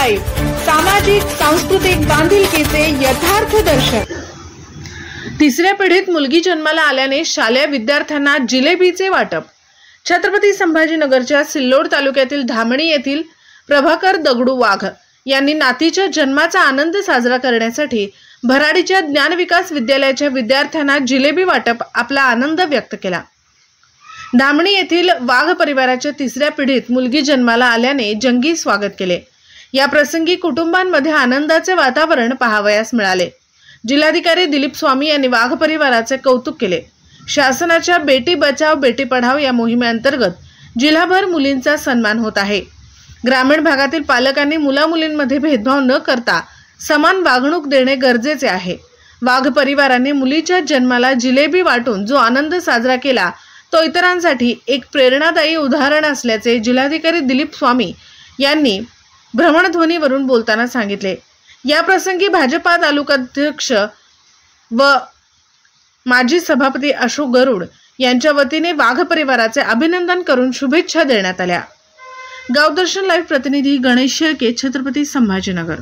Live, सामाजिक सांस्कृतिक बांधिलकीचे यथार्थ दर्शन। तिसऱ्या पिढीत मुलगी जन्माला आल्याने शालेय विद्यार्थ्यांना जिलेबीचे वाटप। छत्रपती संभाजीनगरच्या सिल्लोड तालुक्यातील धामणी येथील प्रभाकर दगडू वाघ यांनी नातीच्या जन्माचा आनंद साजरा करण्यासाठी भराडीच्या ज्ञान विकास विद्यालयाच्या विद्यार्थ्यांना जिलेबी वाटप आपला आनंद व्यक्त केला। धामणी येथील वाघ परिवाराच्या तिसऱ्या पिढीत मुलगी जन्माला आल्याने जंगी स्वागत केले। या प्रसंगी कुटुंबांमध्ये आनंदाचे वातावरण पाहावयास मिळाले। जिल्हाधिकारी दिलीप स्वामी यांनी वाघ परिवाराचे कौतुक केले। शासनाच्या बेटी बचाव बेटी पढाव या मोहिमेअंतर्गत जिल्हाभर मुलींचा सन्मान होत आहे। ग्रामीण भागातील पालकांनी मुला-मुलींमध्ये भेदभाव न करता समान वागणूक देणे गरजेचे आहे। वाघ परिवाराने मुलीच्या जन्माला जिलेबी वाटून जो आनंद साजरा केला तो इतरांसाठी एक प्रेरणादायी उदाहरण असल्याचे जिल्हाधिकारी दिलीप स्वामी यांनी भ्रमणध्वनीवरून बोलताना सांगितले। या प्रसंगी भाजपा तालुकाध्यक्ष व माजी सभापती अशोक गरुड यांच्या वतीने वाघ परिवाराचे अभिनंदन करून शुभेच्छा देण्यात आल्या। गावदर्शन लाईव्ह प्रतिनिधी गणेश शेळके, छत्रपती संभाजीनगर।